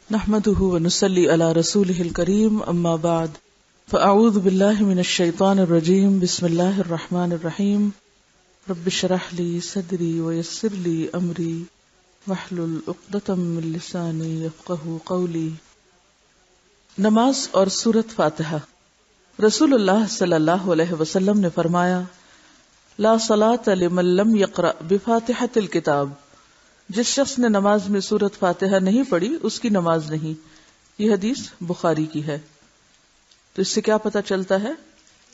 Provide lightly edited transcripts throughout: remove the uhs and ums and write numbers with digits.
نحمده ونصلي على رسوله الكريم اما بعد فاعوذ بالله من الشيطان الرجيم بسم الله الرحمن الرحيم رب اشرح لي صدري ويسر لي امري واحلل عقدة من لساني يفقهوا قولي. نماز اور سورۃ فاتحہ. رسول اللہ صلی اللہ علیہ وسلم نے فرمایا لا صلاۃ لمن لم يقرأ بفاتحة الكتاب. جس شخص نے نماز میں سورۃ فاتحہ نہیں پڑھی اس کی نماز نہیں. یہ حدیث بخاری کی ہے. تو اس سے کیا پتہ چلتا ہے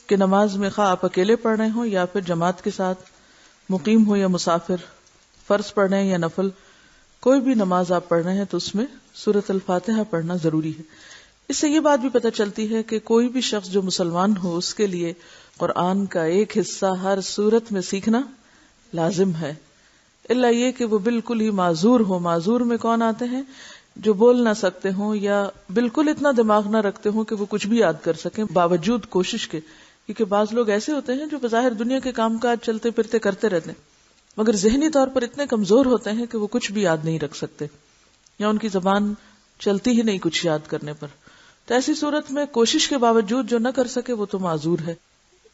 کہ نماز میں خواہ آپ اکیلے پڑھ رہے ہوں یا پھر جماعت کے ساتھ، مقیم ہو یا مسافر، فرض پڑھ رہے ہیں یا نفل، کوئی بھی نماز آپ پڑھ رہے ہیں تو اس میں سورۃ الفاتحہ پڑھنا ضروری ہے. اس سے یہ بات بھی پتہ چلتی ہے کہ کوئی بھی شخص جو مسلمان ہو اس کے لیے قرآن کا ایک حصہ ہر سورت میں سیکھنا لازم ہے، الا یہ کہ وہ بالکل ہی معذور ہو. معذور میں کون آتے ہیں؟ جو بول نہ سکتے ہوں یا بالکل اتنا دماغ نہ رکھتے ہوں کہ وہ کچھ بھی یاد کر سکیں باوجود کوشش کے. کیونکہ بعض لوگ ایسے ہوتے ہیں جو بظاہر دنیا کے کام کاج چلتے پھرتے کرتے رہتے ہیں مگر ذہنی طور پر اتنے کمزور ہوتے ہیں کہ وہ کچھ بھی یاد نہیں رکھ سکتے یا ان کی زبان چلتی ہی نہیں کچھ یاد کرنے پر. تو ایسی صورت میں کوشش کے باوجود جو نہ کر سکے وہ تو معذور ہے.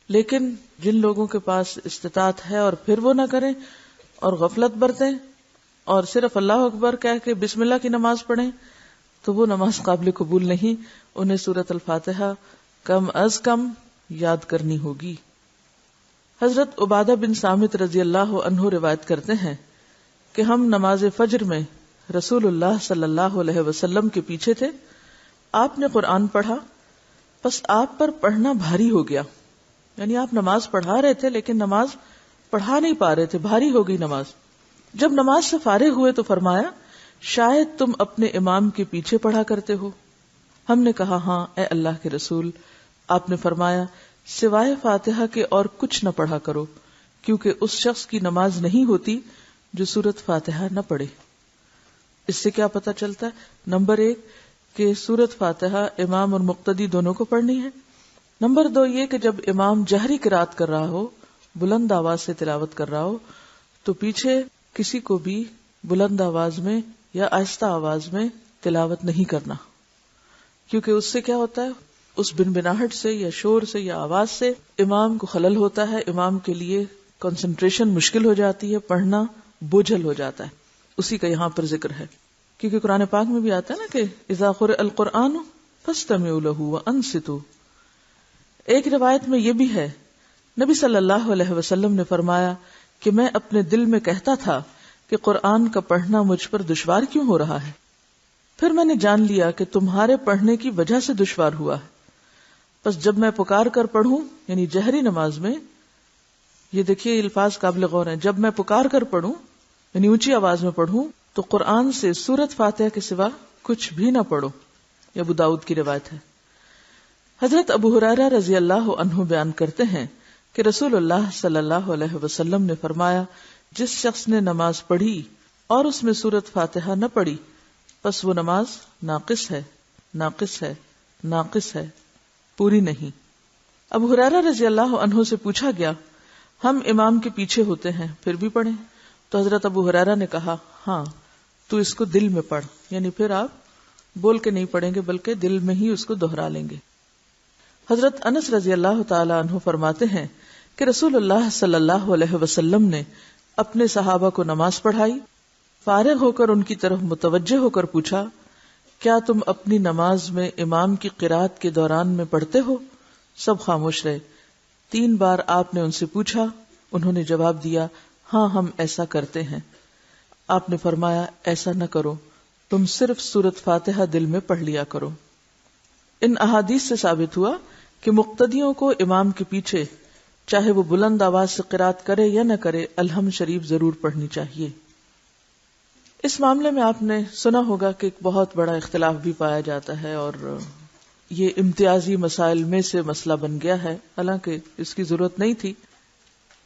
لیکن جن لوگوں کے پاس استطاعت ہے اور پھر وہ نہ کریں اور غفلت برتیں اور صرف اللہ اکبر کہہ کے بسم اللہ کی نماز پڑھیں تو وہ نماز قابل قبول نہیں. انہیں سورۃ الفاتحہ کم از کم یاد کرنی ہوگی. حضرت عبادہ بن صامت رضی اللہ عنہ روایت کرتے ہیں کہ ہم نماز فجر میں رسول اللہ صلی اللہ علیہ وسلم کے پیچھے تھے. آپ نے قرآن پڑھا، بس آپ پر پڑھنا بھاری ہو گیا. یعنی آپ نماز پڑھا رہے تھے لیکن نماز پڑھا نہیں پا رہے تھے، بھاری ہو گئی نماز. جب نماز سے فارغ ہوئے تو فرمایا شاید تم اپنے امام کے پیچھے پڑھا کرتے ہو. ہم نے کہا ہاں اے اللہ کے رسول. آپ نے فرمایا سوائے فاتحہ کے اور کچھ نہ پڑھا کرو، کیونکہ اس شخص کی نماز نہیں ہوتی جو سورۃ فاتحہ نہ پڑھے. اس سے کیا پتہ چلتا ہے؟ نمبر 1 کہ سورۃ فاتحہ امام اور مقتدی دونوں کو پڑھنی ہے. نمبر 2 یہ کہ جب امام جہری قرات کر رہا ہو، بلند آواز سے تلاوت کر رہا ہو، تو پیچھے کسی کو بھی بلند آواز میں یا آہستہ آواز میں تلاوت نہیں کرنا، کیونکہ اس سے کیا ہوتا ہے، اس بنبناہٹ سے یا شور سے یا آواز سے امام کو خلل ہوتا ہے، امام کے لیے کنسنٹریشن مشکل ہو جاتی ہے، پڑھنا بوجھل ہو جاتا ہے. اسی کا یہاں پر ذکر ہے، کیونکہ قرآن پاک میں بھی آتا ہے نا کہ اذا قرئ القرآن فاستمعوا له وانصتوا. ایک روایت میں یہ بھی ہے نبی صلی اللہ علیہ وسلم نے فرمایا کہ میں اپنے دل میں کہتا تھا کہ قرآن کا پڑھنا مجھ پر دشوار کیوں ہو رہا ہے، پھر میں نے جان لیا کہ تمہارے پڑھنے کی وجہ سے دشوار ہوا ہے. بس جب میں پکار کر پڑھوں، یعنی جہری نماز میں، یہ دیکھیے الفاظ قابل غور ہیں، جب میں پکار کر پڑھوں یعنی اونچی آواز میں پڑھوں تو قرآن سے سورۃ فاتحہ کے سوا کچھ بھی نہ پڑھو. یہ ابو داؤد کی روایت ہے. حضرت ابو ہریرہ رضی اللہ عنہ بیان کرتے ہیں کہ رسول اللہ صلی اللہ علیہ وسلم نے فرمایا جس شخص نے نماز پڑھی اور اس میں سورۃ فاتحہ نہ پڑھی پس وہ نماز ناقص ہے، ناقص ہے، ناقص ہے، پوری نہیں. ابو ہریرہ رضی اللہ عنہ سے پوچھا گیا ہم امام کے پیچھے ہوتے ہیں پھر بھی پڑھیں؟ تو حضرت ابو ہریرہ نے کہا ہاں تو اس کو دل میں پڑھ، یعنی پھر آپ بول کے نہیں پڑھیں گے بلکہ دل میں ہی اس کو دہرا لیں گے. حضرت انس رضی اللہ تعالی عنہ فرماتے ہیں کہ رسول اللہ صلی اللہ علیہ وسلم نے اپنے صحابہ کو نماز پڑھائی، فارغ ہو کر ان کی طرف متوجہ ہو کر پوچھا کیا تم اپنی نماز میں امام کی قرات کے دوران میں پڑھتے ہو؟ سب خاموش رہے. 3 بار آپ نے ان سے پوچھا، انہوں نے جواب دیا ہاں ہم ایسا کرتے ہیں. آپ نے فرمایا ایسا نہ کرو، تم صرف سورۃ فاتحہ دل میں پڑھ لیا کرو. ان احادیث سے ثابت ہوا کہ مقتدیوں کو امام کے پیچھے چاہے وہ بلند آواز سے قرات کرے یا نہ کرے الحمد شریف ضرور پڑھنی چاہیے. اس معاملے میں آپ نے سنا ہوگا کہ ایک بہت بڑا اختلاف بھی پایا جاتا ہے اور یہ امتیازی مسائل میں سے مسئلہ بن گیا ہے، حالانکہ اس کی ضرورت نہیں تھی.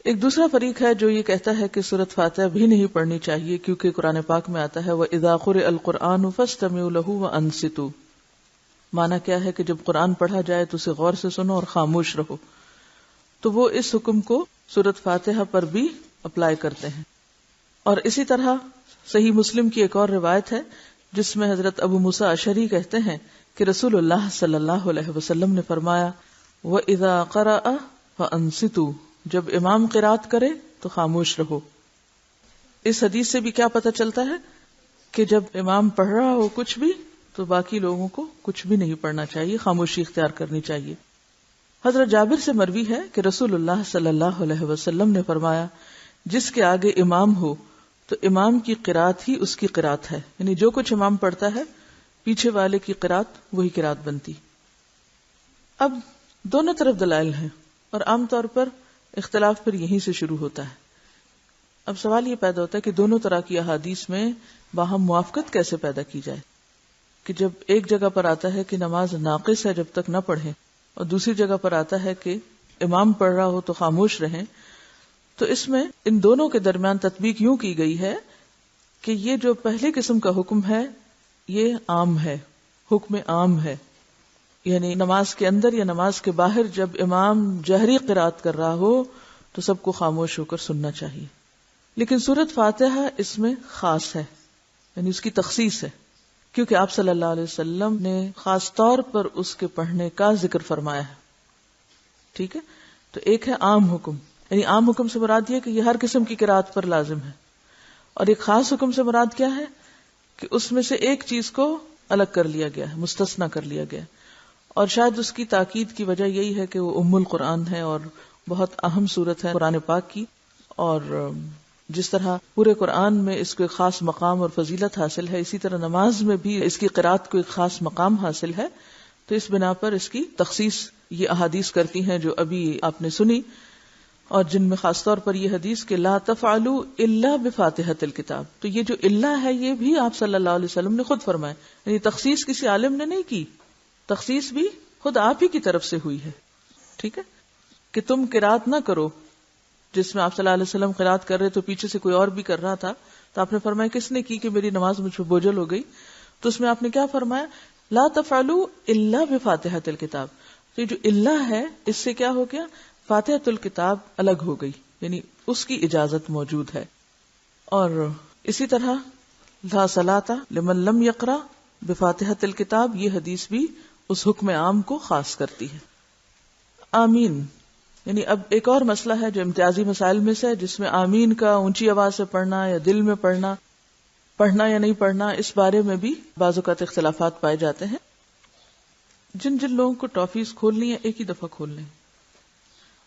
ایک دوسرا فریق ہے جو یہ کہتا ہے کہ سورۃ فاتحہ بھی نہیں پڑھنی چاہیے کیونکہ قرآن پاک میں آتا ہے وَإِذَا قُرِئَ الْقُرْآنُ فَاسْتَمِعُوا لَهُ وَأَنصِتُوا. معنی کیا ہے کہ جب قرآن پڑھا جائے تو اسے غور سے سنو اور خاموش رہو. تو وہ اس حکم کو سورۃ فاتحہ پر بھی اپلائی کرتے ہیں. اور اسی طرح صحیح مسلم کی ایک اور روایت ہے جس میں حضرت ابو موسیٰ اشعری کہتے ہیں کہ رسول اللہ صلی اللہ علیہ وسلم نے فرمایا وَإِذَا قَرَأَ فَأَنصِتُوا، جب امام قرات کرے تو خاموش رہو۔ اس حدیث سے بھی کیا پتہ چلتا ہے کہ جب امام پڑھ رہا ہو کچھ بھی تو باقی لوگوں کو کچھ بھی نہیں پڑھنا چاہیے، خاموشی اختیار کرنی چاہیے۔ حضرت جابر سے مروی ہے کہ رسول اللہ صلی اللہ علیہ وسلم نے فرمایا جس کے آگے امام ہو تو امام کی قرات ہی اس کی قرات ہے، یعنی جو کچھ امام پڑھتا ہے پیچھے والے کی قرات وہی قرات بنتی۔ اب دونوں طرف دلائل ہیں اور عام طور پر اختلاف پھر یہیں سے شروع ہوتا ہے۔ اب سوال یہ پیدا ہوتا ہے کہ دونوں طرح کی احادیث میں باہم موافقت کیسے پیدا کی جائے، کہ جب ایک جگہ پر آتا ہے کہ نماز ناقص ہے جب تک نہ پڑھیں، اور دوسری جگہ پر آتا ہے کہ امام پڑھ رہا ہو تو خاموش رہیں، تو اس میں ان دونوں کے درمیان تطبیق یوں کی گئی ہے کہ یہ جو پہلی قسم کا حکم ہے یہ عام ہے، حکم عام ہے، یعنی نماز کے اندر یا نماز کے باہر جب امام جہری قرات کر رہا ہو تو سب کو خاموش ہو کر سننا چاہیے۔ لیکن سورۃ فاتحہ اس میں خاص ہے، یعنی اس کی تخصیص ہے، کیونکہ آپ صلی اللہ علیہ وسلم نے خاص طور پر اس کے پڑھنے کا ذکر فرمایا ہے۔ ٹھیک ہے، تو ایک ہے عام حکم، یعنی عام حکم سے مراد یہ کہ یہ ہر قسم کی قرات پر لازم ہے، اور ایک خاص حکم سے مراد کیا ہے کہ اس میں سے ایک چیز کو الگ کر لیا گیا ہے، مستثنیٰ کر لیا گیا ہے، اور شاید اس کی تاکید کی وجہ یہی ہے کہ وہ ام القرآن ہے اور بہت اہم سورت ہے قرآن پاک کی، اور جس طرح پورے قرآن میں اس کو ایک خاص مقام اور فضیلت حاصل ہے، اسی طرح نماز میں بھی اس کی قرات کو ایک خاص مقام حاصل ہے، تو اس بنا پر اس کی تخصیص یہ احادیث کرتی ہیں جو ابھی آپ نے سنی، اور جن میں خاص طور پر یہ حدیث کہ لا تفعلوا الا بفاتحۃ الکتاب، تو یہ جو الا ہے یہ بھی آپ صلی اللہ علیہ وسلم نے خود فرمایا، یعنی تخصیص کسی عالم نے نہیں کی، تخصیص بھی خود آپ ہی کی طرف سے ہوئی ہے۔ ٹھیک ہے، کہ تم قرات نہ کرو، جس میں آپ صلی اللہ علیہ وسلم قرات کر رہے تو پیچھے سے کوئی اور بھی کر رہا تھا، تو آپ نے فرمایا کس نے کی کہ میری نماز مجھ پہ بوجھل ہو گئی، تو اس میں آپ نے کیا فرمایا لا تفعلوا الا بفاتحۃ الکتاب، تو یہ جو الا ہے اس سے کیا ہو گیا، فاتحۃ الکتاب الگ ہو گئی، یعنی اس کی اجازت موجود ہے۔ اور اسی طرح لا صلاۃ لمن لم یقرأ بفاتحۃ الکتاب، یہ حدیث بھی اس حکم عام کو خاص کرتی ہے۔ آمین، یعنی اب ایک اور مسئلہ ہے جو امتیازی مسائل میں سے ہے، جس میں آمین کا اونچی آواز سے پڑھنا یا دل میں پڑھنا یا نہیں پڑھنا، اس بارے میں بھی بعض اوقات اختلافات پائے جاتے ہیں۔ جن لوگوں کو ٹافیز کھولنی ہے ایک ہی دفعہ کھول لیں،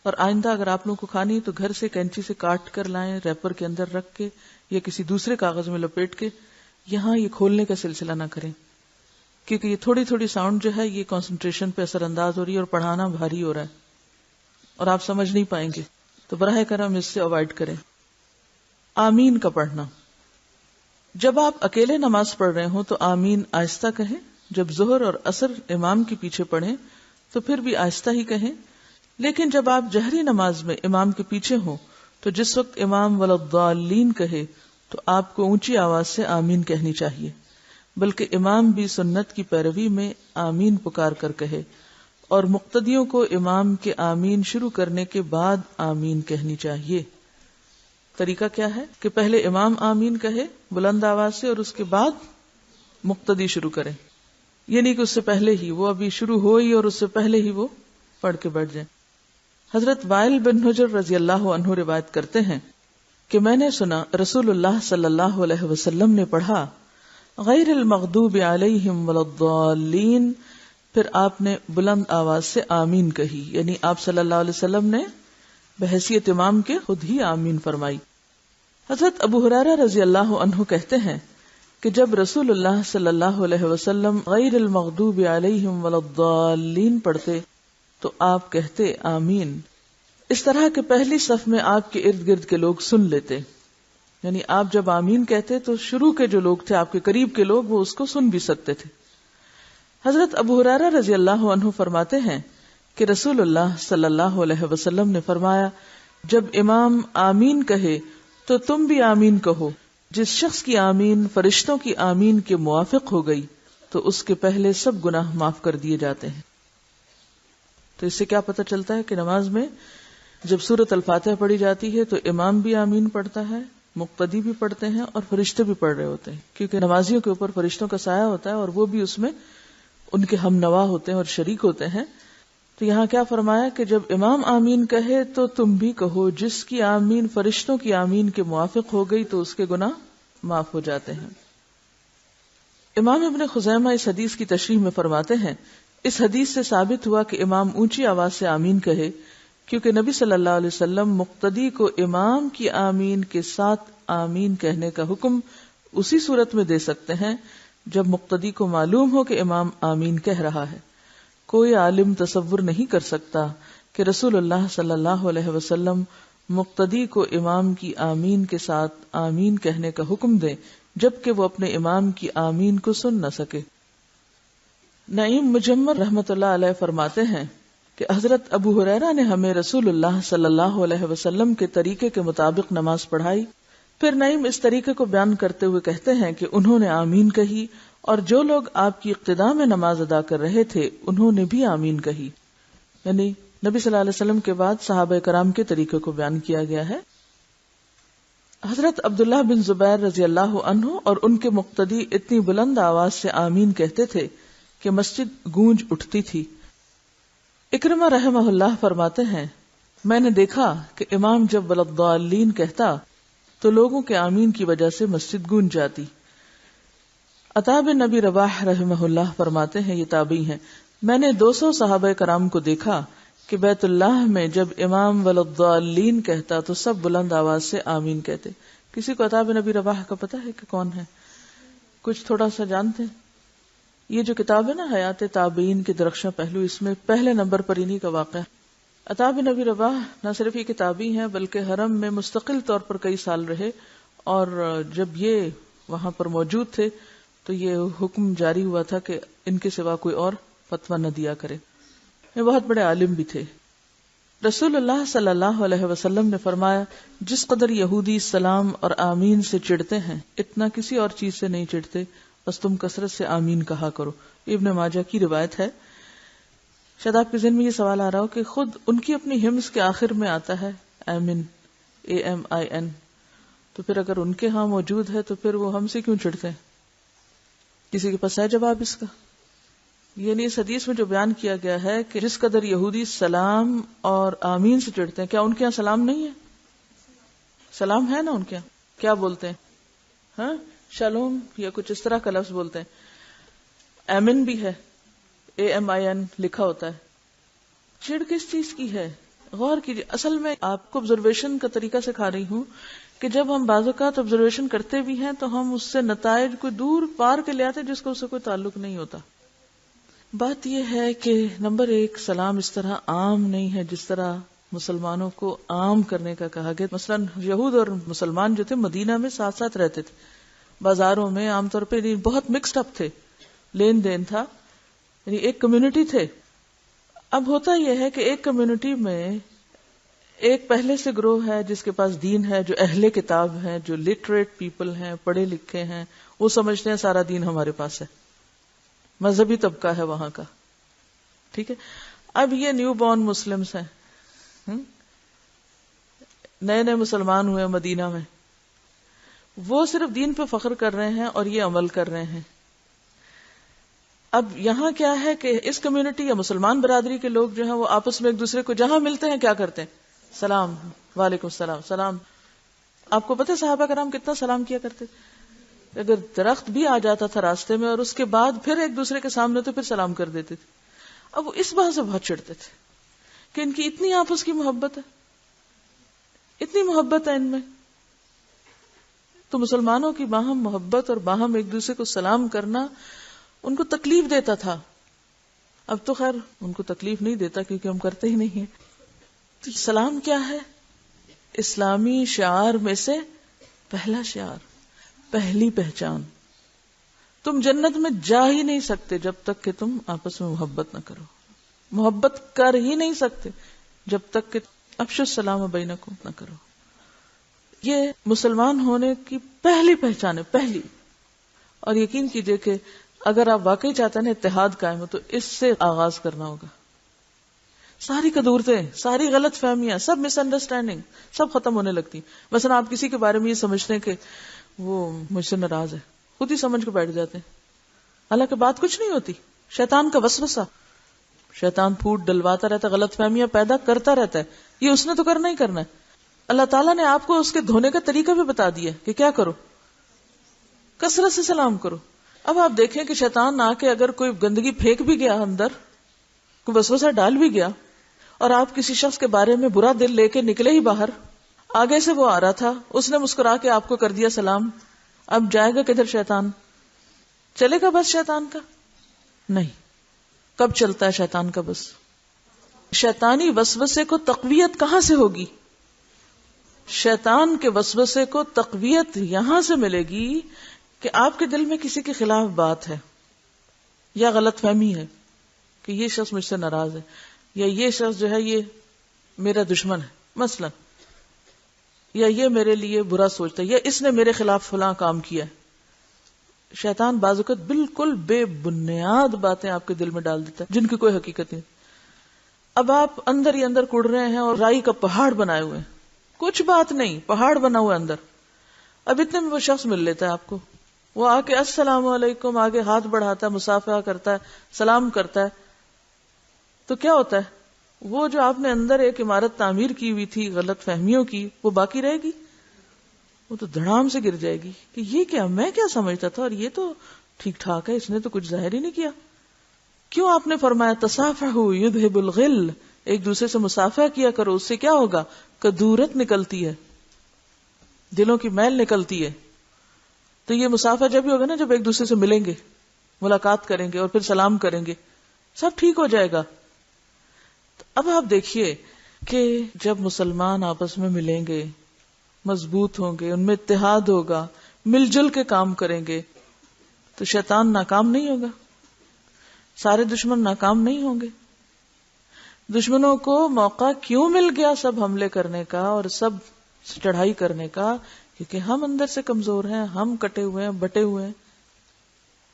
اور آئندہ اگر آپ لوگوں کو کھانی ہے تو گھر سے کینچی سے کاٹ کر لائیں، ریپر کے اندر رکھ کے یا کسی دوسرے کاغذ میں لپیٹ کے، یہاں یہ کھولنے کا سلسلہ نہ کریں، کیونکہ یہ تھوڑی تھوڑی ساؤنڈ جو ہے یہ کنسنٹریشن پہ اثر انداز ہو رہی ہے اور پڑھانا بھاری ہو رہا ہے اور آپ سمجھ نہیں پائیں گے، تو براہ کرم اس سے اوائڈ کریں۔ آمین کا پڑھنا، جب آپ اکیلے نماز پڑھ رہے ہوں تو آمین آہستہ کہیں، جب ظہر اور عصر امام کے پیچھے پڑھیں تو پھر بھی آہستہ ہی کہیں، لیکن جب آپ جہری نماز میں امام کے پیچھے ہوں تو جس وقت امام ولضالین کہے تو آپ کو اونچی آواز سے آمین کہنی چاہیے، بلکہ امام بھی سنت کی پیروی میں آمین پکار کر کہے، اور مقتدیوں کو امام کے آمین شروع کرنے کے بعد آمین کہنی چاہیے۔ طریقہ کیا ہے کہ پہلے امام آمین کہے بلند آواز سے اور اس کے بعد مقتدی شروع کرے، یعنی کہ اس سے پہلے ہی وہ ابھی شروع ہوئی اور اس سے پہلے ہی وہ پڑھ کے بیٹھ جائیں۔ حضرت وائل بن حجر رضی اللہ عنہ روایت کرتے ہیں کہ میں نے سنا رسول اللہ صلی اللہ علیہ وسلم نے پڑھا غیر المغضوب علیہم ولضالین، پھر آپ نے بلند آواز سے آمین کہی، یعنی آپ صلی اللہ علیہ وسلم نے بحیثیت امام کے خود ہی آمین فرمائی۔ حضرت ابو ہریرہ رضی اللہ عنہ کہتے ہیں کہ جب رسول اللہ صلی اللہ علیہ وسلم غیر المغضوب علیہم ولضالین پڑھتے تو آپ کہتے آمین، اس طرح کہ پہلی صف میں آپ کے ارد گرد کے لوگ سن لیتے، یعنی آپ جب آمین کہتے تو شروع کے جو لوگ تھے آپ کے قریب کے لوگ وہ اس کو سن بھی سکتے تھے۔ حضرت ابو ہریرہ رضی اللہ عنہ فرماتے ہیں کہ رسول اللہ صلی اللہ علیہ وسلم نے فرمایا جب امام آمین کہے تو تم بھی آمین کہو، جس شخص کی آمین فرشتوں کی آمین کے موافق ہو گئی تو اس کے پہلے سب گناہ معاف کر دیے جاتے ہیں۔ تو اس سے کیا پتہ چلتا ہے کہ نماز میں جب سورۃ الفاتحہ پڑھی جاتی ہے تو امام بھی آمین پڑھتا ہے، مقتدی بھی پڑھتے ہیں اور فرشتے بھی پڑھ رہے ہوتے ہیں، کیونکہ نمازیوں کے اوپر فرشتوں کا سایہ ہوتا ہے اور وہ بھی اس میں ان کے ہم نوا ہوتے ہیں اور شریک ہوتے ہیں. تو یہاں کیا فرمایا کہ جب امام آمین کہے تو تم بھی کہو، جس کی آمین فرشتوں کی آمین کے موافق ہو گئی تو اس کے گناہ معاف ہو جاتے ہیں. امام ابن خزیمہ اس حدیث کی تشریح میں فرماتے ہیں، اس حدیث سے ثابت ہوا کہ امام اونچی آواز سے آمین کہے، کیونکہ نبی صلی اللہ علیہ وسلم مقتدی کو امام کی آمین کے ساتھ آمین کہنے کا حکم اسی صورت میں دے سکتے ہیں جب مقتدی کو معلوم ہو کہ امام آمین کہہ رہا ہے. کوئی عالم تصور نہیں کر سکتا کہ رسول اللہ صلی اللہ علیہ وسلم مقتدی کو امام کی آمین کے ساتھ آمین کہنے کا حکم دے جبکہ وہ اپنے امام کی آمین کو سن نہ سکے. نعیم مجمر رحمۃ اللہ علیہ فرماتے ہیں کہ حضرت ابو ہریرہ نے ہمیں رسول اللہ صلی اللہ علیہ وسلم کے طریقے کے مطابق نماز پڑھائی. پھر نعیم اس طریقے کو بیان کرتے ہوئے کہتے ہیں کہ انہوں نے آمین کہی اور جو لوگ آپ کی اقتداء میں نماز ادا کر رہے تھے انہوں نے بھی آمین کہی. یعنی نبی صلی اللہ علیہ وسلم کے بعد صحابہ کرام کے طریقے کو بیان کیا گیا ہے. حضرت عبداللہ بن زبیر رضی اللہ عنہ اور ان کے مقتدی اتنی بلند آواز سے آمین کہتے تھے کہ مسجد گونج اٹھتی تھی. اکرمہ رحمہ اللہ فرماتے ہیں، میں نے دیکھا کہ امام جب ولضالین کہتا تو لوگوں کے آمین کی وجہ سے مسجد گونج جاتی. عطا بن نبی رواح رحمہ اللہ فرماتے ہیں، یہ تابعی ہیں، میں نے 200 صحابہ کرام کو دیکھا کہ بیت اللہ میں جب امام ولضالین کہتا تو سب بلند آواز سے آمین کہتے. کسی کو عطا بن نبی رواح کا پتہ ہے کہ کون ہے؟ کچھ تھوڑا سا جانتے ہیں؟ یہ جو کتاب ہے نا حیات تابعین کے درخشاں پہلو، اس میں پہلے نمبر پر انہی کا واقعہ. عطا بن نبی رواح نہ صرف یہ کتابی ہیں بلکہ حرم میں مستقل طور پر کئی سال رہے، اور جب یہ وہاں پر موجود تھے تو یہ حکم جاری ہوا تھا کہ ان کے سوا کوئی اور فتویٰ نہ دیا کرے. یہ بہت بڑے عالم بھی تھے. رسول اللہ صلی اللہ علیہ وسلم نے فرمایا، جس قدر یہودی سلام اور آمین سے چڑھتے ہیں اتنا کسی اور چیز سے نہیں چڑھتے، بس تم کثرت سے آمین کہا کرو. ابن ماجہ کی روایت ہے. شاید آپ کے ذہن میں یہ سوال آ رہا ہو کہ خود ان کی اپنی ہمز کے آخر میں آتا ہے آمین، AMIN، تو پھر اگر ان کے ہاں موجود ہے تو پھر وہ ہم سے کیوں چڑھتے ہیں؟ کسی کے پاس ہے جواب اس کا؟ یعنی اس حدیث میں جو بیان کیا گیا ہے کہ جس قدر یہودی سلام اور آمین سے چڑھتے ہیں، کیا ان کے یہاں سلام نہیں ہے؟ سلام ہے نا ان کے یہاں. کیا بولتے ہیں؟ ہاں، شالوم یا کچھ اس طرح کا لفظ بولتے ہیں. آمین بھی ہے، AMIN لکھا ہوتا ہے. چڑ کس چیز کی ہے؟ غور کیجیے. اصل میں آپ کو آبزرویشن کا طریقہ سکھا رہی ہوں کہ جب ہم بعض اوقات آبزرویشن کرتے بھی ہیں تو ہم اس سے نتائج کو دور پار کے لے آتے جس کو اس سے کوئی تعلق نہیں ہوتا. بات یہ ہے کہ نمبر 1، سلام اس طرح عام نہیں ہے جس طرح مسلمانوں کو عام کرنے کا کہا گیا. مثلا یہود اور مسلمان جو تھے مدینہ میں ساتھ ساتھ رہتے تھے، بازاروں میں عام طور پہ بہت مکسڈ اپ تھے، لین دین تھا، یعنی ایک کمیونٹی تھے. اب ہوتا یہ ہے کہ ایک کمیونٹی میں ایک پہلے سے گروہ ہے جس کے پاس دین ہے، جو اہل کتاب ہیں، جو لٹریٹ پیپل ہیں، پڑھے لکھے ہیں، وہ سمجھتے ہیں سارا دین ہمارے پاس ہے. مذہبی طبقہ ہے وہاں کا، ٹھیک ہے. اب یہ نیو بورن مسلمز ہیں، نئے نئے مسلمان ہوئے مدینہ میں، وہ صرف دین پہ فخر کر رہے ہیں اور یہ عمل کر رہے ہیں. اب یہاں کیا ہے کہ اس کمیونٹی یا مسلمان برادری کے لوگ جو ہیں وہ آپس میں ایک دوسرے کو جہاں ملتے ہیں کیا کرتے ہیں؟ سلام، وعلیکم السلام، سلام. آپ کو پتہ ہے صحابہ کرام کتنا سلام کیا کرتے تھے؟ اگر درخت بھی آ جاتا تھا راستے میں اور اس کے بعد پھر ایک دوسرے کے سامنے تو پھر سلام کر دیتے تھے. اب وہ اس بات سے بہت چڑھتے تھے کہ ان کی اتنی آپس کی محبت ہے، اتنی محبت ہے ان میں. تو مسلمانوں کی باہم محبت اور باہم ایک دوسرے کو سلام کرنا ان کو تکلیف دیتا تھا. اب تو خیر ان کو تکلیف نہیں دیتا کیونکہ ہم کرتے ہی نہیں ہیں. تو سلام کیا ہے؟ اسلامی شعار میں سے پہلا شعار، پہلی پہچان. تم جنت میں جا ہی نہیں سکتے جب تک کہ تم آپس میں محبت نہ کرو. محبت کر ہی نہیں سکتے جب تک کہ افشوا السلام بینکم نہ کرو. یہ مسلمان ہونے کی پہلی پہچان ہے، پہلی. اور یقین کیجئے کہ اگر آپ واقعی چاہتے ہیں اتحاد قائم ہو تو اس سے آغاز کرنا ہوگا. ساری قدورتیں، ساری غلط فہمیاں، سب مس انڈرسٹینڈنگ سب ختم ہونے لگتی. مثلا آپ کسی کے بارے میں یہ سمجھتے ہیں کہ وہ مجھ سے ناراض ہے، خود ہی سمجھ کے بیٹھ جاتے ہیں، حالانکہ بات کچھ نہیں ہوتی. شیطان کا وسوسہ، شیطان پھوٹ ڈلواتا رہتا ہے، غلط فہمیاں پیدا کرتا رہتا ہے. یہ اس نے تو کرنا ہی کرنا ہے. اللہ تعالیٰ نے آپ کو اس کے دھونے کا طریقہ بھی بتا دیا کہ کیا کرو، کثرت سے سلام کرو. اب آپ دیکھیں کہ شیطان آ کے اگر کوئی گندگی پھینک بھی گیا اندر، کوئی وسوسہ ڈال بھی گیا، اور آپ کسی شخص کے بارے میں برا دل لے کے نکلے ہی باہر، آگے سے وہ آ رہا تھا، اس نے مسکرا کے آپ کو کر دیا سلام، اب جائے گا کدھر شیطان؟ چلے گا بس شیطان کا؟ نہیں. کب چلتا ہے شیطان کا بس؟ شیطانی وسوسے کو تقویت کہاں سے ہوگی؟ شیطان کے وسوسے کو تقویت یہاں سے ملے گی کہ آپ کے دل میں کسی کے خلاف بات ہے یا غلط فہمی ہے کہ یہ شخص مجھ سے ناراض ہے، یا یہ شخص جو ہے یہ میرا دشمن ہے مثلا، یا یہ میرے لیے برا سوچتا ہے، یا اس نے میرے خلاف فلاں کام کیا ہے. شیطان بعض اوقات بالکل بے بنیاد باتیں آپ کے دل میں ڈال دیتا ہے جن کی کوئی حقیقت نہیں. اب آپ اندر ہی اندر کڑ رہے ہیں اور رائی کا پہاڑ بنائے ہوئے ہیں، کچھ بات نہیں، پہاڑ بنا ہوا اندر. اب اتنے میں وہ شخص مل لیتا ہے آپ کو، وہ آ کے السلام علیکم آگے ہاتھ بڑھاتا ہے، مصافحہ کرتا ہے، سلام کرتا ہے، تو کیا ہوتا ہے؟ وہ جو آپ نے اندر ایک عمارت تعمیر کی ہوئی تھی غلط فہمیوں کی، وہ باقی رہے گی؟ وہ تو دھڑام سے گر جائے گی کہ یہ کیا، میں کیا سمجھتا تھا اور یہ تو ٹھیک ٹھاک ہے، اس نے تو کچھ ظاہر ہی نہیں کیا. کیوں آپ نے فرمایا تصافحوا یذھب الغل، ایک دوسرے سے مصافحہ کیا کرو، اس سے کیا ہوگا؟ کدورت نکلتی ہے، دلوں کی میل نکلتی ہے. تو یہ مصافحہ جب بھی ہوگا نا جب ایک دوسرے سے ملیں گے، ملاقات کریں گے اور پھر سلام کریں گے، سب ٹھیک ہو جائے گا. اب آپ دیکھیے کہ جب مسلمان آپس میں ملیں گے، مضبوط ہوں گے، ان میں اتحاد ہوگا، مل جل کے کام کریں گے، تو شیطان ناکام نہیں ہوگا، سارے دشمن ناکام نہیں ہوں گے. دشمنوں کو موقع کیوں مل گیا سب حملے کرنے کا اور سب چڑھائی کرنے کا؟ کیونکہ ہم اندر سے کمزور ہیں، ہم کٹے ہوئے ہیں، بٹے ہوئے ہیں،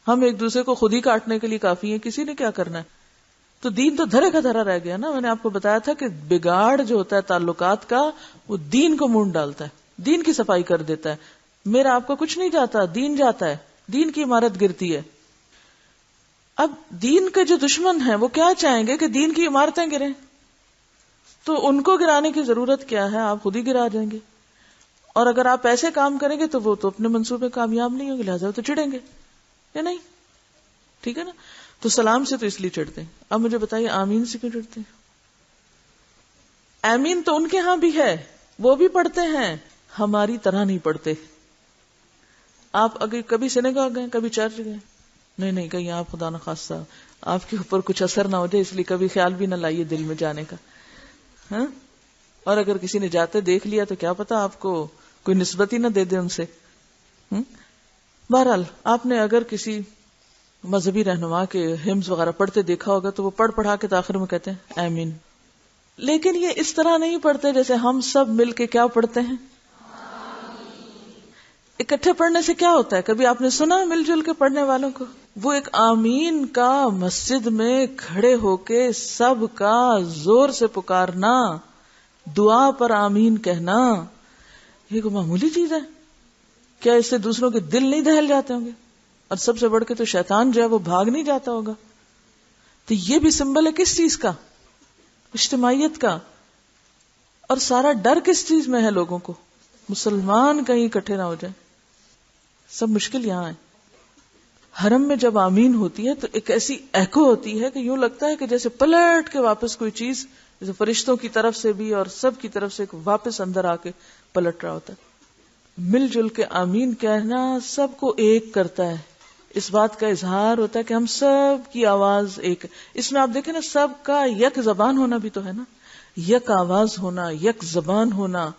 ہم ایک دوسرے کو خود ہی کاٹنے کے لیے کافی ہیں، کسی نے کیا کرنا ہے. تو دین تو دھرے کا دھرا رہ گیا نا. میں نے آپ کو بتایا تھا کہ بگاڑ جو ہوتا ہے تعلقات کا، وہ دین کو مونڈ ڈالتا ہے، دین کی صفائی کر دیتا ہے. میرا آپ کو کچھ نہیں جاتا، دین جاتا ہے، دین کی عمارت گرتی ہے. اب دین کے جو دشمن ہیں وہ کیا چاہیں گے کہ دین کی عمارتیں گریں، تو ان کو گرانے کی ضرورت کیا ہے؟ آپ خود ہی گرا جائیں گے. اور اگر آپ ایسے کام کریں گے تو وہ تو اپنے منصوبے کامیاب نہیں ہوں گے، لہٰذا وہ تو چڑھیں گے یا نہیں؟ ٹھیک ہے نا. تو سلام سے تو اس لیے چڑھتے ہیں. اب مجھے بتائیے آمین سے کیوں چڑھتے ہیں؟ آمین تو ان کے ہاں بھی ہے، وہ بھی پڑھتے ہیں، ہماری طرح نہیں پڑھتے. آپ اگر کبھی سینیگاگ گئے، کبھی چرچ گئے؟ نہیں کہیں آپ خدا نخواستہ آپ کے اوپر کچھ اثر نہ ہو جائے، اس لیے کبھی خیال بھی نہ لائیے دل میں جانے کا. ہاں، اور اگر کسی نے جاتے دیکھ لیا تو کیا پتا آپ کو کوئی نسبت ہی نہ دے دے ان سے. بہرحال آپ نے اگر کسی مذہبی رہنما کے ہمز وغیرہ پڑھتے دیکھا ہوگا تو وہ پڑھا کے آخر میں کہتے ہیں آمین. لیکن یہ اس طرح نہیں پڑھتے جیسے ہم سب مل کے کیا پڑھتے ہیں. اکٹھے پڑھنے سے کیا ہوتا ہے؟ کبھی آپ نے سنا مل جل کے پڑھنے والوں کو؟ وہ ایک آمین کا مسجد میں کھڑے ہو کے سب کا زور سے پکارنا، دعا پر آمین کہنا، یہ کوئی معمولی چیز ہے کیا؟ اس سے دوسروں کے دل نہیں دہل جاتے ہوں گے؟ اور سب سے بڑھ کے تو شیطان جو ہے وہ بھاگ نہیں جاتا ہوگا. تو یہ بھی سمبل ہے کس چیز کا؟ اجتماعیت کا. اور سارا ڈر کس چیز میں ہے لوگوں کو؟ مسلمان کہیں اکٹھے نہ ہو جائیں. سب مشکل یہاں ہے. حرم میں جب آمین ہوتی ہے تو ایک ایسی ایکو ہوتی ہے کہ یوں لگتا ہے کہ جیسے پلٹ کے واپس کوئی چیز جیسے فرشتوں کی طرف سے بھی اور سب کی طرف سے واپس اندر آ کے پلٹ رہا ہوتا ہے. مل جل کے آمین کہنا سب کو ایک کرتا ہے. اس بات کا اظہار ہوتا ہے کہ ہم سب کی آواز ایک. اس میں آپ دیکھیں نا، سب کا یک زبان ہونا بھی تو ہے نا، یک آواز ہونا، یک زبان ہونا،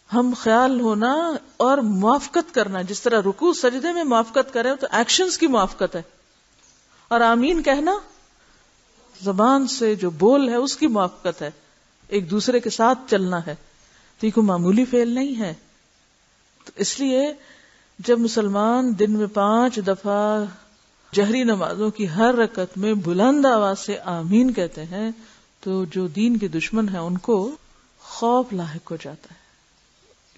ہم خیال ہونا اور موافقت کرنا. جس طرح رکوع سجدے میں موافقت کرے تو ایکشنز کی موافقت ہے، اور آمین کہنا زبان سے جو بول ہے اس کی موافقت ہے، ایک دوسرے کے ساتھ چلنا ہے. تو یہ کوئی معمولی فعل نہیں ہے. تو اس لیے جب مسلمان دن میں 5 دفعہ جہری نمازوں کی ہر رکعت میں بلند آواز سے آمین کہتے ہیں تو جو دین کے دشمن ہیں ان کو خوف لاحق ہو جاتا ہے،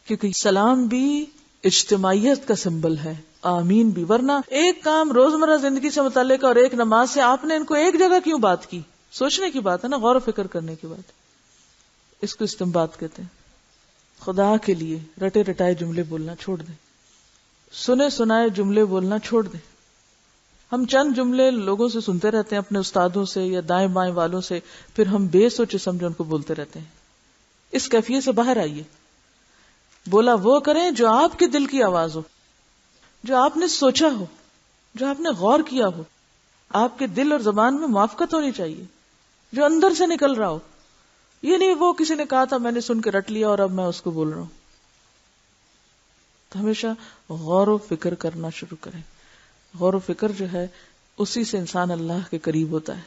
کیونکہ سلام بھی اجتماعیت کا سمبل ہے، آمین بھی. ورنہ ایک کام روزمرہ زندگی سے متعلق اور ایک نماز سے آپ نے ان کو ایک جگہ کیوں بات کی؟ سوچنے کی بات ہے نا، غور و فکر کرنے کی بات. اس کو استنباط کہتے ہیں. خدا کے لیے رٹے رٹائے جملے بولنا چھوڑ دیں، سنے سنائے جملے بولنا چھوڑ دیں. ہم چند جملے لوگوں سے سنتے رہتے ہیں، اپنے استادوں سے یا دائیں بائیں والوں سے، پھر ہم بے سوچے سمجھے ان کو بولتے رہتے ہیں. اس کیفیت سے باہر آئیے. بولا وہ کریں جو آپ کے دل کی آواز ہو، جو آپ نے سوچا ہو، جو آپ نے غور کیا ہو. آپ کے دل اور زبان میں موافقت ہونی چاہیے، جو اندر سے نکل رہا ہو. یہ نہیں وہ کسی نے کہا تھا میں نے سن کے رٹ لیا اور اب میں اس کو بول رہا ہوں. تو ہمیشہ غور و فکر کرنا شروع کریں. غور و فکر جو ہے اسی سے انسان اللہ کے قریب ہوتا ہے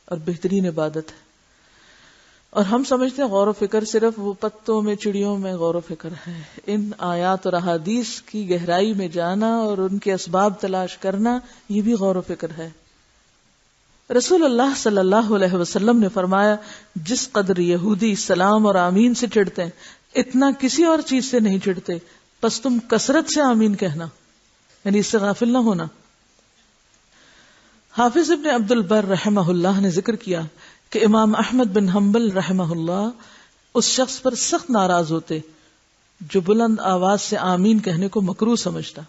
اور بہترین عبادت ہے. اور ہم سمجھتے ہیں غور و فکر صرف وہ پتوں میں چڑیوں میں غور و فکر ہے. ان آیات اور احادیث کی گہرائی میں جانا اور ان کے اسباب تلاش کرنا یہ بھی غور و فکر ہے. رسول اللہ صلی اللہ علیہ وسلم نے فرمایا جس قدر یہودی سلام اور آمین سے چڑھتے ہیں اتنا کسی اور چیز سے نہیں چڑھتے، پس تم کثرت سے آمین کہنا، یعنی اس سے غافل نہ ہونا. حافظ ابن عبد البر رحمہ اللہ نے ذکر کیا کہ امام احمد بن حنبل رحمہ اللہ اس شخص پر سخت ناراض ہوتے جو بلند آواز سے آمین کہنے کو مکروہ سمجھتا،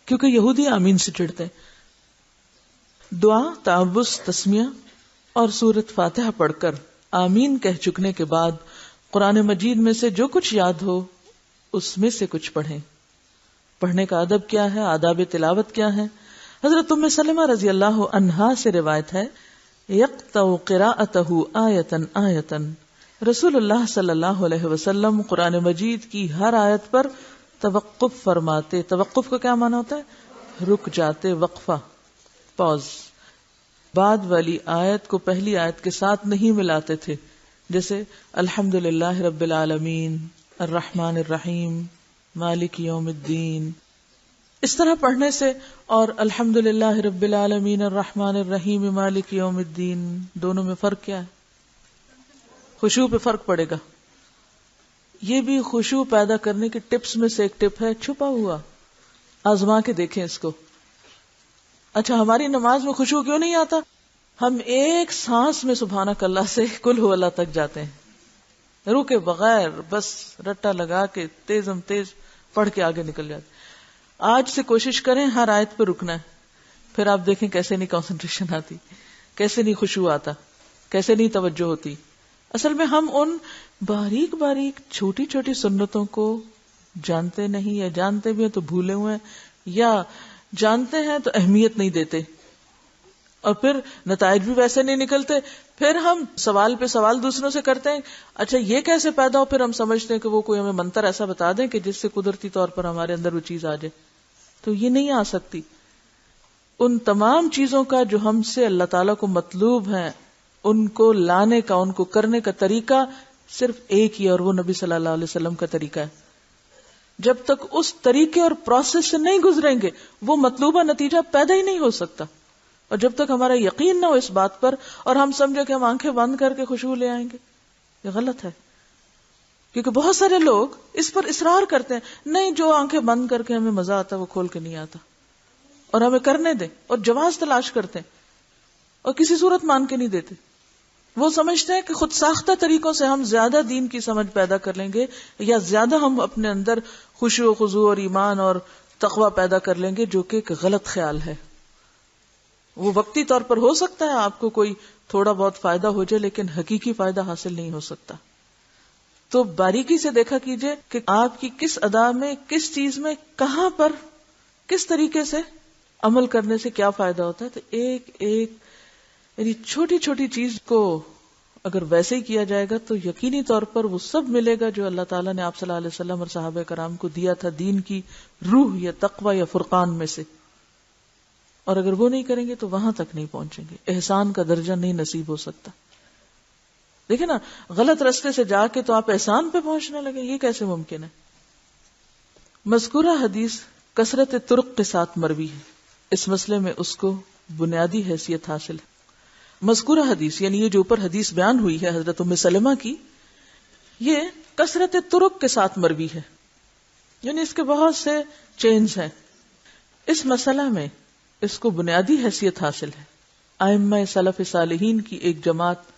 کیونکہ یہودی آمین سے چڑھتے. دعا، تعوذ، تسمیہ اور سورۃ فاتحہ پڑھ کر آمین کہہ چکنے کے بعد قرآن مجید میں سے جو کچھ یاد ہو اس میں سے کچھ پڑھیں. پڑھنے کا ادب کیا ہے، آداب تلاوت کیا ہے؟ حضرت ام سلمہ رضی اللہ عنہا سے روایت ہے یقطع قراءتہ آیتن آیتن، رسول اللہ صلی اللہ علیہ وسلم قرآن مجید کی ہر آیت پر توقف فرماتے. توقف کا کیا معنی ہوتا ہے؟ رک جاتے، وقفہ، پاز. بعد والی آیت کو پہلی آیت کے ساتھ نہیں ملاتے تھے، جیسے الحمدللہ رب العالمین الرحمن الرحیم مالک یوم الدین. اس طرح پڑھنے سے اور الحمدللہ رب العالمین الرحمن الرحیم مالک یوم الدین دونوں میں فرق کیا ہے؟ خشوع پہ فرق پڑے گا. یہ بھی خشوع پیدا کرنے کی ٹپس میں سے ایک ٹپ ہے، چھپا ہوا. آزما کے دیکھیں اس کو. اچھا ہماری نماز میں خشوع کیوں نہیں آتا؟ ہم ایک سانس میں سبحانک اللہ سے قل ہو اللہ تک جاتے ہیں، روکے بغیر، بس رٹا لگا کے تیزم تیز پڑھ کے آگے نکل جاتے. آج سے کوشش کریں ہر آیت پہ رکنا ہے، پھر آپ دیکھیں کیسے نہیں کنسنٹریشن آتی، کیسے نہیں خشوع آتا، کیسے نہیں توجہ ہوتی. اصل میں ہم ان باریک باریک چھوٹی چھوٹی سنتوں کو جانتے نہیں، یا جانتے بھی ہیں تو بھولے ہوئے ہیں، یا جانتے ہیں تو اہمیت نہیں دیتے، اور پھر نتائج بھی ویسے نہیں نکلتے. پھر ہم سوال پہ سوال دوسروں سے کرتے ہیں، اچھا یہ کیسے پیدا ہو؟ پھر ہم سمجھتے ہیں کہ وہ کوئی ہمیں منتر ایسا بتا دیں کہ جس سے قدرتی طور پر ہمارے اندر وہ چیز آ جائے. تو یہ نہیں آ سکتی. ان تمام چیزوں کا جو ہم سے اللہ تعالیٰ کو مطلوب ہیں، ان کو لانے کا، ان کو کرنے کا طریقہ صرف ایک ہی، اور وہ نبی صلی اللہ علیہ وسلم کا طریقہ ہے. جب تک اس طریقے اور پروسیس سے نہیں گزریں گے وہ مطلوبہ نتیجہ پیدا ہی نہیں ہو سکتا. اور جب تک ہمارا یقین نہ ہو اس بات پر اور ہم سمجھے کہ ہم آنکھیں بند کر کے خشوع لے آئیں گے، یہ غلط ہے. کیونکہ بہت سارے لوگ اس پر اصرار کرتے ہیں، نہیں جو آنکھیں بند کر کے ہمیں مزہ آتا ہے وہ کھول کے نہیں آتا، اور ہمیں کرنے دیں، اور جواز تلاش کرتے ہیں اور کسی صورت مان کے نہیں دیتے. وہ سمجھتے ہیں کہ خود ساختہ طریقوں سے ہم زیادہ دین کی سمجھ پیدا کر لیں گے، یا زیادہ ہم اپنے اندر خشوع و خضوع اور ایمان اور تقوی پیدا کر لیں گے، جو کہ ایک غلط خیال ہے. وہ وقتی طور پر ہو سکتا ہے آپ کو کوئی تھوڑا بہت فائدہ ہو جائے، لیکن حقیقی فائدہ حاصل نہیں ہو سکتا. تو باریکی سے دیکھا کیجئے کہ آپ کی کس ادا میں، کس چیز میں، کہاں پر، کس طریقے سے عمل کرنے سے کیا فائدہ ہوتا ہے. تو ایک ایک یعنی چھوٹی چھوٹی چیز کو اگر ویسے ہی کیا جائے گا تو یقینی طور پر وہ سب ملے گا جو اللہ تعالیٰ نے آپ صلی اللہ علیہ وسلم اور صحابہ کرام کو دیا تھا دین کی روح یا تقوی یا فرقان میں سے. اور اگر وہ نہیں کریں گے تو وہاں تک نہیں پہنچیں گے، احسان کا درجہ نہیں نصیب ہو سکتا. دیکھیں نا، غلط راستے سے جا کے تو آپ احسان پہ پہنچنے لگے، یہ کیسے ممکن ہے؟ مذکورہ حدیث کثرت طرق کے ساتھ مروی ہے، اس مسئلے میں اس کو بنیادی حیثیت حاصل ہے. مذکورہ حدیث یعنی یہ جو اوپر حدیث بیان ہوئی ہے حضرت ام سلمہ کی، یہ کثرت طرق کے ساتھ مروی ہے، یعنی اس کے بہت سے چینز ہیں. اس مسئلہ میں اس کو بنیادی حیثیت حاصل ہے. ائمہ سلف صالحین کی ایک جماعت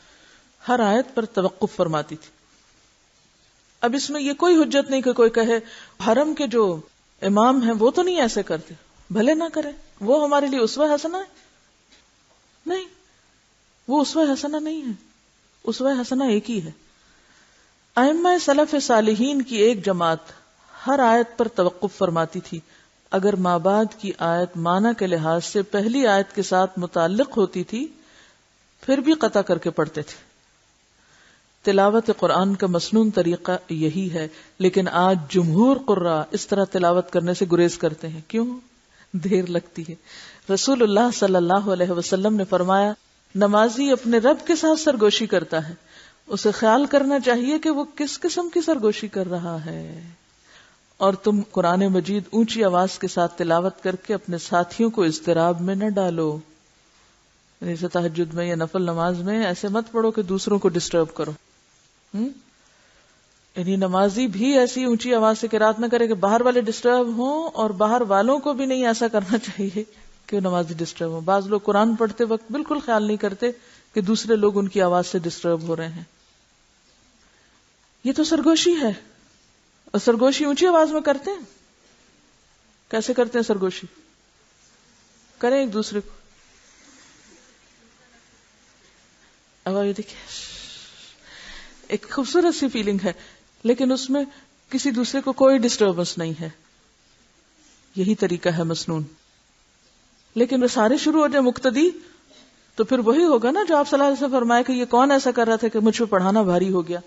ہر آیت پر توقف فرماتی تھی. اب اس میں یہ کوئی حجت نہیں کہ کوئی کہے حرم کے جو امام ہیں وہ تو نہیں ایسے کرتے، بھلے نہ کرے، وہ ہمارے لیے اسوہ حسنہ ہے. نہیں، وہ اسوہ حسنہ نہیں ہے، اسوہ حسنہ ایک ہی ہے. ائمہ سلف صالحین کی ایک جماعت ہر آیت پر توقف فرماتی تھی. اگر ما بعد کی آیت معنی کے لحاظ سے پہلی آیت کے ساتھ متعلق ہوتی تھی پھر بھی قطع کر کے پڑھتے تھے. تلاوت قرآن کا مسنون طریقہ یہی ہے، لیکن آج جمہور قراء اس طرح تلاوت کرنے سے گریز کرتے ہیں. کیوں؟ دیر لگتی ہے. رسول اللہ صلی اللہ علیہ وسلم نے فرمایا نمازی اپنے رب کے ساتھ سرگوشی کرتا ہے، اسے خیال کرنا چاہیے کہ وہ کس قسم کی سرگوشی کر رہا ہے. اور تم قرآن مجید اونچی آواز کے ساتھ تلاوت کر کے اپنے ساتھیوں کو اضطراب میں نہ ڈالو. یعنی تہجد میں یا نفل نماز میں ایسے مت پڑھو کہ دوسروں کو ڈسٹرب کرو. یعنی نمازی بھی ایسی اونچی آواز سے قرات نہ کرے کہ باہر والے ڈسٹرب ہوں، اور باہر والوں کو بھی نہیں ایسا کرنا چاہیے کہ نمازی ڈسٹرب ہوں. بعض لوگ قرآن پڑھتے وقت بالکل خیال نہیں کرتے کہ دوسرے لوگ ان کی آواز سے ڈسٹرب ہو رہے ہیں. یہ تو سرگوشی ہے. اور سرگوشی اونچی آواز میں کرتے ہیں. کیسے کرتے ہیں سرگوشی؟ کریں ایک دوسرے کو. اب یہ دیکھیں ایک خوبصورت سی فیلنگ ہے، لیکن اس میں کسی دوسرے کو کوئی ڈسٹربنس نہیں ہے. یہی طریقہ ہے مسنون. لیکن وہ سارے شروع ہو جائے مقتدی تو پھر وہی ہوگا نا جو آپ صلی اللہ علیہ وسلم فرمایا کہ یہ کون ایسا کر رہا تھا کہ مجھ پہ پڑھانا بھاری ہو گیا.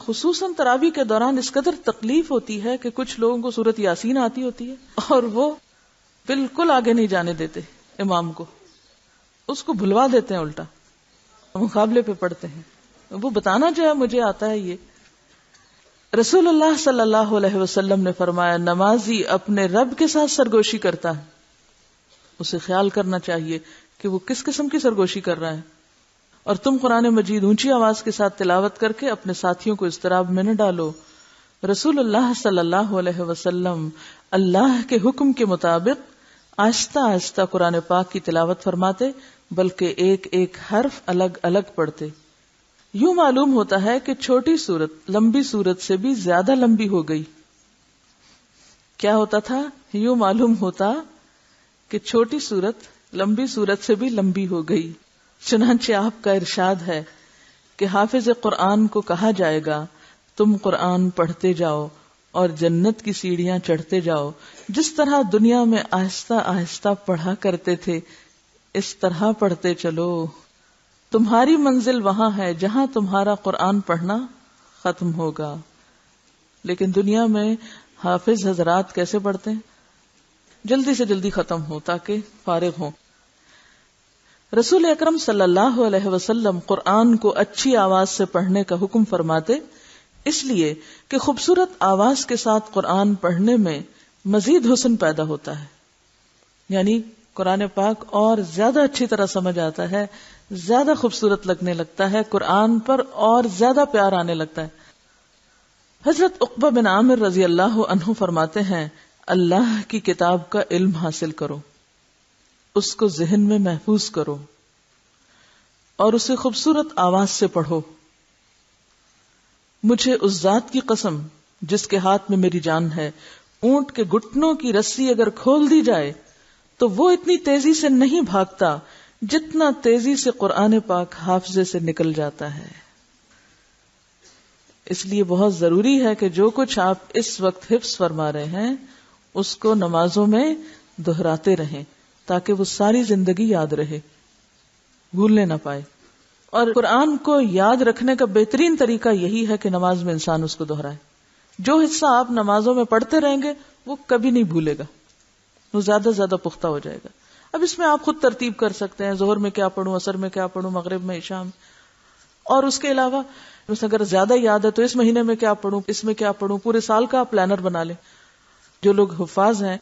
خصوصاً تراویح کے دوران اس قدر تکلیف ہوتی ہے کہ کچھ لوگوں کو سورت یاسین آتی ہوتی ہے اور وہ بالکل آگے نہیں جانے دیتے امام کو، اس کو بھلوا دیتے ہیں، الٹا مقابلے پہ پڑھتے ہیں. وہ بتانا جو ہے مجھے آتا ہے. یہ رسول اللہ صلی اللہ علیہ وسلم نے فرمایا نمازی اپنے رب کے ساتھ سرگوشی کرتا ہے، اسے خیال کرنا چاہیے کہ وہ کس قسم کی سرگوشی کر رہا ہے. اور تم قرآن مجید اونچی آواز کے ساتھ تلاوت کر کے اپنے ساتھیوں کو اضطراب میں نہ ڈالو. رسول اللہ صلی اللہ علیہ وسلم اللہ کے حکم کے مطابق آہستہ آہستہ قرآن پاک کی تلاوت فرماتے، بلکہ ایک ایک حرف الگ الگ پڑھتے. یوں معلوم ہوتا ہے کہ چھوٹی سورت لمبی سورت سے بھی زیادہ لمبی ہو گئی. کیا ہوتا تھا؟ یوں معلوم ہوتا کہ چھوٹی سورت لمبی سورت سے بھی لمبی ہو گئی. چنانچہ آپ کا ارشاد ہے کہ حافظ قرآن کو کہا جائے گا تم قرآن پڑھتے جاؤ اور جنت کی سیڑھیاں چڑھتے جاؤ. جس طرح دنیا میں آہستہ آہستہ پڑھا کرتے تھے اس طرح پڑھتے چلو. تمہاری منزل وہاں ہے جہاں تمہارا قرآن پڑھنا ختم ہوگا. لیکن دنیا میں حافظ حضرات کیسے پڑھتے ہیں؟ جلدی سے جلدی ختم ہو تاکہ فارغ ہوں. رسول اکرم صلی اللہ علیہ وسلم قرآن کو اچھی آواز سے پڑھنے کا حکم فرماتے، اس لیے کہ خوبصورت آواز کے ساتھ قرآن پڑھنے میں مزید حسن پیدا ہوتا ہے. یعنی قرآن پاک اور زیادہ اچھی طرح سمجھ آتا ہے، زیادہ خوبصورت لگنے لگتا ہے، قرآن پر اور زیادہ پیار آنے لگتا ہے. حضرت عقبہ بن عامر رضی اللہ عنہ فرماتے ہیں اللہ کی کتاب کا علم حاصل کرو، اس کو ذہن میں محفوظ کرو اور اسے خوبصورت آواز سے پڑھو. مجھے اس ذات کی قسم جس کے ہاتھ میں میری جان ہے، اونٹ کے گھٹنوں کی رسی اگر کھول دی جائے تو وہ اتنی تیزی سے نہیں بھاگتا جتنا تیزی سے قرآن پاک حافظے سے نکل جاتا ہے. اس لیے بہت ضروری ہے کہ جو کچھ آپ اس وقت حفظ فرما رہے ہیں اس کو نمازوں میں دہراتے رہیں تاکہ وہ ساری زندگی یاد رہے، بھولنے نہ پائے. اور قرآن کو یاد رکھنے کا بہترین طریقہ یہی ہے کہ نماز میں انسان اس کو دہرائے. جو حصہ آپ نمازوں میں پڑھتے رہیں گے وہ کبھی نہیں بھولے گا، وہ زیادہ زیادہ پختہ ہو جائے گا. اب اس میں آپ خود ترتیب کر سکتے ہیں، ظہر میں کیا پڑھوں، عصر میں کیا پڑھوں، مغرب میں، عشاء میں. اور اس کے علاوہ اگر زیادہ یاد ہے تو اس مہینے میں کیا پڑھوں، اس میں کیا پڑھوں، پورے سال کا آپ پلانر بنا لیں. جو لوگ حفاظ ہیں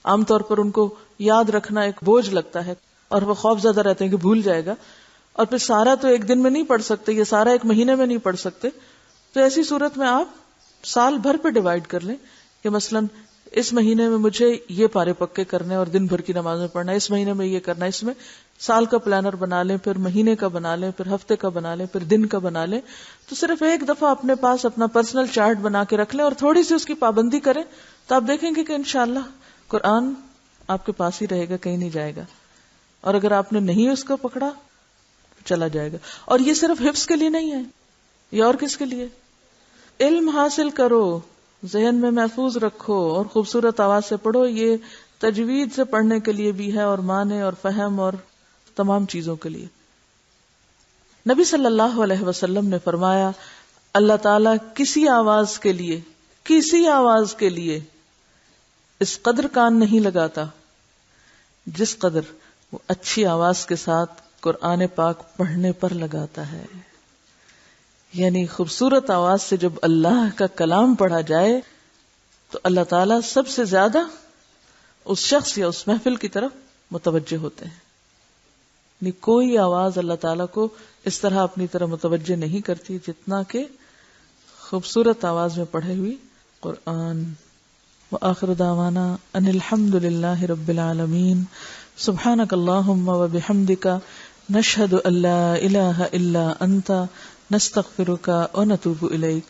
عام طور پر ان کو یاد رکھنا ایک بوجھ لگتا ہے. اور وہ خوف زدہ رہتے ہیں کہ بھول جائے گا. اور پھر سارا تو ایک دن میں نہیں پڑھ سکتے، یہ سارا ایک مہینے میں نہیں پڑھ سکتے. تو ایسی صورت میں آپ سال بھر پہ ڈیوائڈ کر لیں کہ مثلاً اس مہینے میں مجھے یہ پارے پکے کرنے اور دن بھر کی نمازیں پڑھنا، اس مہینے میں یہ کرنا. اس میں سال کا پلانر بنا لیں، پھر مہینے کا بنا لیں، پھر ہفتے کا بنا لیں، پھر دن کا بنا لیں. تو صرف ایک دفعہ اپنے پاس اپنا پرسنل چارٹ بنا کے رکھ لیں اور تھوڑی سی اس کی پابندی کریں تو آپ دیکھیں گے کہ انشاءاللہ قرآن آپ کے پاس ہی رہے گا، کہیں نہیں جائے گا. اور اگر آپ نے نہیں اس کو پکڑا چلا جائے گا. اور یہ صرف حفظ کے لیے نہیں ہے، یہ اور کس کے لیے؟ علم حاصل کرو، ذہن میں محفوظ رکھو اور خوبصورت آواز سے پڑھو. یہ تجوید سے پڑھنے کے لیے بھی ہے اور معنی اور فہم اور تمام چیزوں کے لیے. نبی صلی اللہ علیہ وسلم نے فرمایا اللہ تعالیٰ کسی آواز کے لیے اس قدر کان نہیں لگاتا جس قدر وہ اچھی آواز کے ساتھ قرآن پاک پڑھنے پر لگاتا ہے. یعنی خوبصورت آواز سے جب اللہ کا کلام پڑھا جائے تو اللہ تعالیٰ سب سے زیادہ اس شخص یا اس محفل کی طرف متوجہ ہوتے ہیں. یعنی کوئی آواز اللہ تعالیٰ کو اس طرح اپنی طرح متوجہ نہیں کرتی جتنا کہ خوبصورت آواز میں پڑھے ہوئی قرآن. وآخر دعوانا ان الحمد للہ رب العالمین. سبحانک اللہم وبحمدک نشہد ان لا الہ الا انت نستغفرک ونتوب الیک.